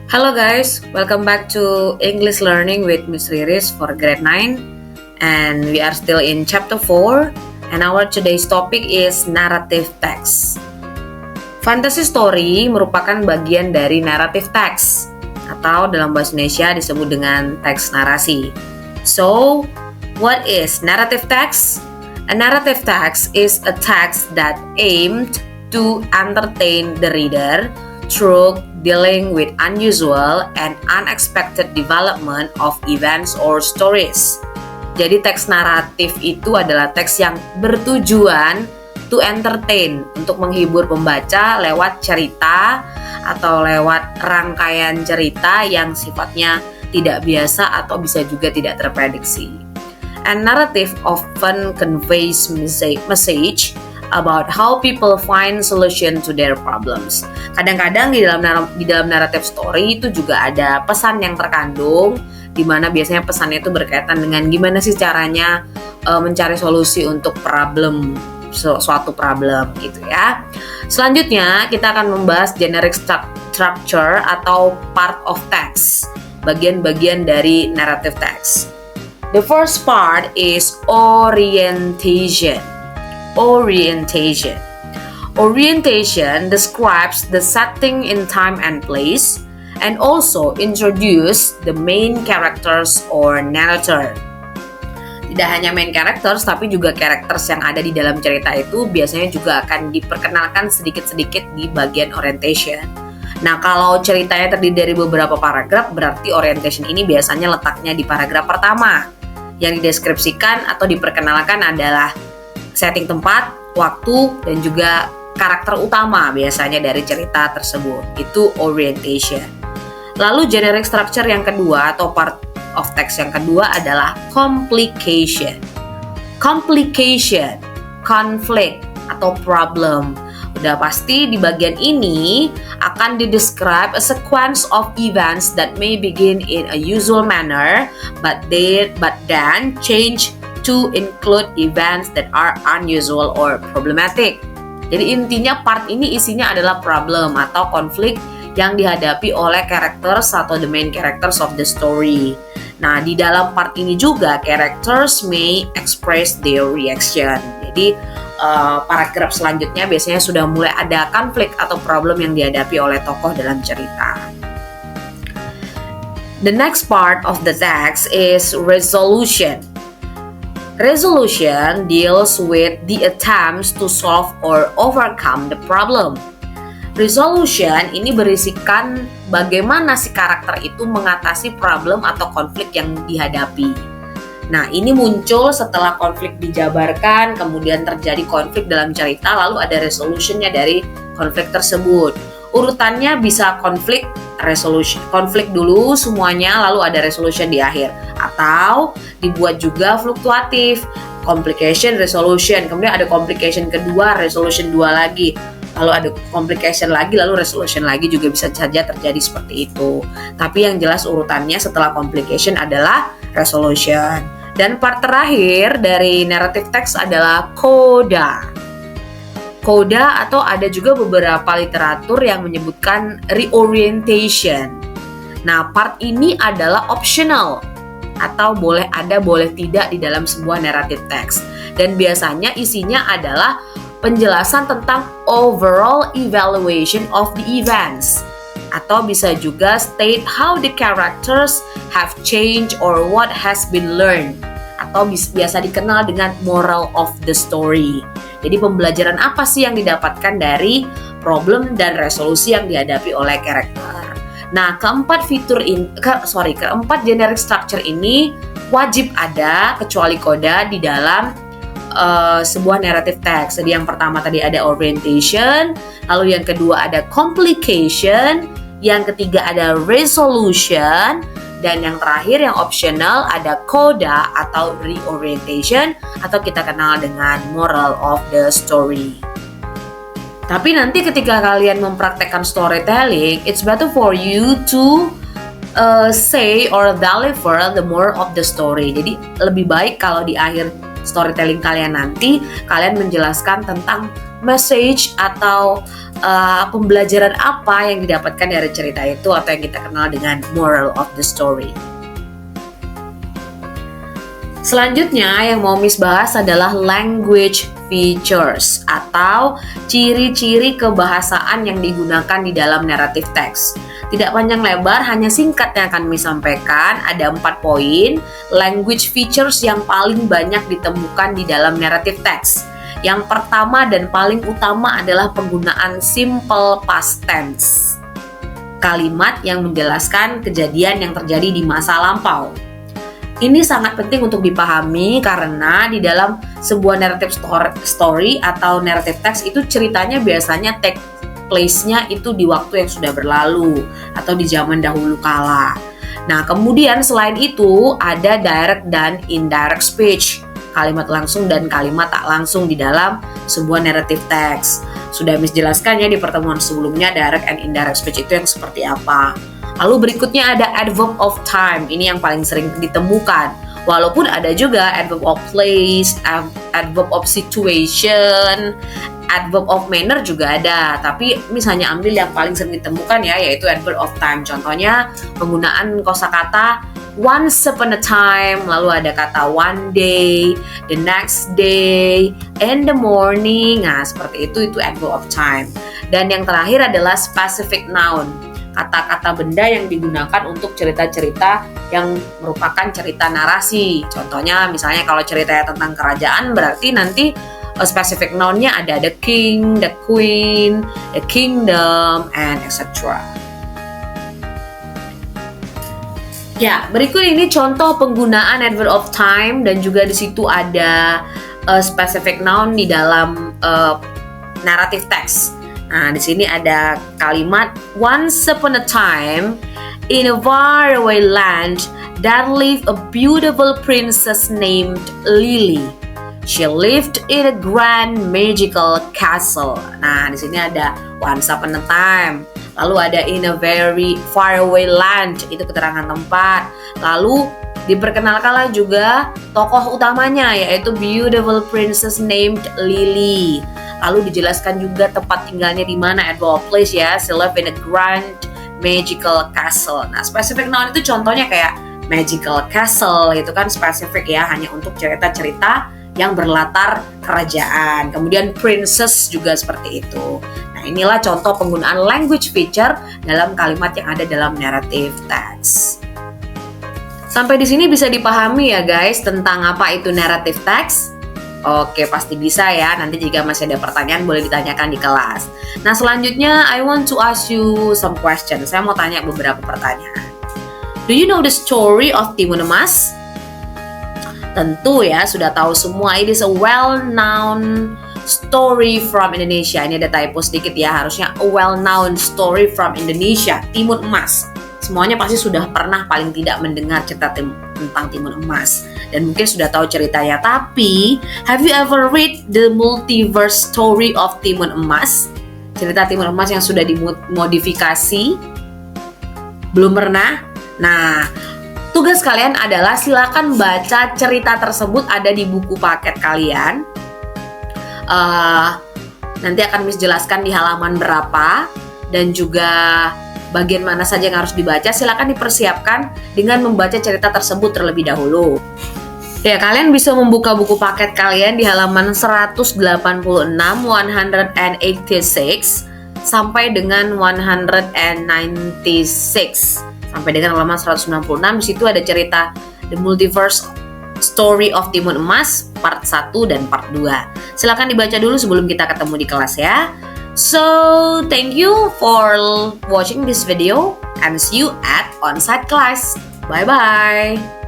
Hello guys, welcome back to English Learning with Miss Riris for grade 9, and we are still in chapter 4, and our today's topic is narrative text. Fantasy story merupakan bagian dari narrative text atau dalam bahasa Indonesia disebut dengan teks narasi. So, what is narrative text? A narrative text is a text that aimed to entertain the reader through dealing with unusual and unexpected development of events or stories. Jadi teks naratif itu adalah teks yang bertujuan to entertain, untuk menghibur pembaca lewat cerita atau lewat rangkaian cerita yang sifatnya tidak biasa atau bisa juga tidak terprediksi. And narrative often conveys message about how people find solution to their problems. Kadang-kadang di dalam naratif story itu juga ada pesan yang terkandung, di mana biasanya pesannya itu berkaitan dengan gimana sih caranya mencari solusi untuk suatu problem gitu ya. Selanjutnya kita akan membahas generic structure atau part of text, bagian-bagian dari narrative text. The first part is orientation. Orientation describes the setting in time and place and also introduce the main characters or narrator. Tidak hanya main characters tapi juga characters yang ada di dalam cerita itu biasanya juga akan diperkenalkan sedikit-sedikit di bagian orientation. Nah, kalau ceritanya terdiri dari beberapa paragraf, berarti orientation ini biasanya letaknya di paragraf pertama. Yang dideskripsikan atau diperkenalkan adalah setting tempat, waktu, dan juga karakter utama biasanya dari cerita tersebut. Itu orientation. Lalu generic structure yang kedua atau part of text yang kedua adalah complication. Complication, conflict, atau problem. Udah pasti di bagian ini akan didescribe a sequence of events that may begin in a usual manner but then change to include events that are unusual or problematic. Jadi intinya part ini isinya adalah problem atau konflik yang dihadapi oleh characters atau the main characters of the story. Nah, di dalam part ini juga characters may express their reaction. Jadi paragraf selanjutnya biasanya sudah mulai ada konflik atau problem yang dihadapi oleh tokoh dalam cerita. The next part of the text is resolution. Resolution deals with the attempts to solve or overcome the problem. Resolution ini berisikan bagaimana si karakter itu mengatasi problem atau konflik yang dihadapi. Nah, ini muncul setelah konflik dijabarkan, kemudian terjadi konflik dalam cerita, lalu ada resolutionnya dari konflik tersebut. Urutannya bisa konflik, resolution, konflik dulu semuanya, lalu ada resolution di akhir. Atau dibuat juga fluktuatif, complication, resolution, kemudian ada complication kedua, resolution 2 lagi, lalu ada complication lagi, lalu resolution lagi, juga bisa saja terjadi seperti itu. Tapi yang jelas urutannya setelah complication adalah resolution. Dan part terakhir dari narrative text adalah coda. Coda atau ada juga beberapa literatur yang menyebutkan reorientation. Nah, part ini adalah optional atau boleh ada boleh tidak di dalam sebuah narrative text. Dan biasanya isinya adalah penjelasan tentang overall evaluation of the events. Atau bisa juga state how the characters have changed or what has been learned. Atau biasa dikenal dengan moral of the story. Jadi pembelajaran apa sih yang didapatkan dari problem dan resolusi yang dihadapi oleh karakter. Nah, keempat generic structure ini wajib ada kecuali coda di dalam sebuah narrative text. Jadi yang pertama tadi ada orientation, lalu yang kedua ada complication, yang ketiga ada resolution, dan yang terakhir yang optional ada coda atau reorientation atau kita kenal dengan moral of the story. Tapi nanti ketika kalian mempraktekkan storytelling, it's better for you to say or deliver the moral of the story. Jadi lebih baik kalau di akhir storytelling kalian nanti, kalian menjelaskan tentang message atau pembelajaran apa yang didapatkan dari cerita itu atau yang kita kenal dengan moral of the story. Selanjutnya yang mau Miss bahas adalah language features atau ciri-ciri kebahasaan yang digunakan di dalam narrative text. Tidak panjang lebar, hanya singkat yang akan Miss sampaikan. Ada 4 poin language features yang paling banyak ditemukan di dalam narrative text. Yang pertama dan paling utama adalah penggunaan simple past tense. Kalimat yang menjelaskan kejadian yang terjadi di masa lampau. Ini sangat penting untuk dipahami karena di dalam sebuah narrative story atau narrative text itu ceritanya biasanya take place-nya itu di waktu yang sudah berlalu atau di zaman dahulu kala. Nah, kemudian selain itu ada direct dan indirect speech, kalimat langsung dan kalimat tak langsung di dalam sebuah narrative text. Sudah Miss jelaskan ya di pertemuan sebelumnya direct and indirect speech itu yang seperti apa. Lalu berikutnya ada adverb of time, ini yang paling sering ditemukan. Walaupun ada juga adverb of place, adverb of situation, adverb of manner juga ada. Tapi misalnya ambil yang paling sering ditemukan ya, yaitu adverb of time. Contohnya penggunaan kosakata once upon a time, lalu ada kata one day, the next day, in the morning. Nah seperti itu adverb of time. Dan yang terakhir adalah specific noun, kata-kata benda yang digunakan untuk cerita-cerita yang merupakan cerita narasi. Contohnya misalnya kalau ceritanya tentang kerajaan berarti nanti specific noun-nya ada the king, the queen, the kingdom, and etc. Ya, berikut ini contoh penggunaan adverb of time dan juga di situ ada specific noun di dalam narrative text. Nah, di sini ada kalimat once upon a time in a faraway land there lived a beautiful princess named Lily. She lived in a grand magical castle. Nah, di sini ada once upon a time. Lalu ada in a very faraway land, itu keterangan tempat. Lalu diperkenalkanlah juga tokoh utamanya yaitu beautiful princess named Lily. Lalu dijelaskan juga tempat tinggalnya di mana, adverb of place ya. She lived in a grand magical castle. Nah, specific noun itu contohnya kayak magical castle, itu kan spesifik ya, hanya untuk cerita-cerita yang berlatar kerajaan. Kemudian princess juga seperti itu. Nah, inilah contoh penggunaan language feature dalam kalimat yang ada dalam narrative text. Sampai di sini bisa dipahami ya guys tentang apa itu narrative text? Oke, pasti bisa ya. Nanti jika masih ada pertanyaan boleh ditanyakan di kelas. Nah, selanjutnya I want to ask you some questions. Saya mau tanya beberapa pertanyaan. Do you know the story of Timun Emas? Tentu ya, sudah tahu semua. It is a well-known story from Indonesia. Ini ada typo sedikit ya, harusnya a well-known story from Indonesia. Timun Emas. Semuanya pasti sudah pernah paling tidak mendengar cerita tentang Timun Emas. Dan mungkin sudah tahu ceritanya. Tapi, have you ever read the multiverse story of Timun Emas? Cerita Timun Emas yang sudah dimodifikasi? Belum pernah? Nah, tugas kalian adalah silakan baca cerita tersebut, ada di buku paket kalian. Nanti akan Miss jelaskan di halaman berapa dan juga bagian mana saja yang harus dibaca. Silakan dipersiapkan dengan membaca cerita tersebut terlebih dahulu. Ya, kalian bisa membuka buku paket kalian di halaman 186, 186 sampai dengan 196. Sampai dengan halaman 196, di situ ada cerita The Multiverse Story of Timun Emas part 1 dan part 2. Silakan dibaca dulu sebelum kita ketemu di kelas ya. So, thank you for watching this video and see you at on-site class. Bye-bye.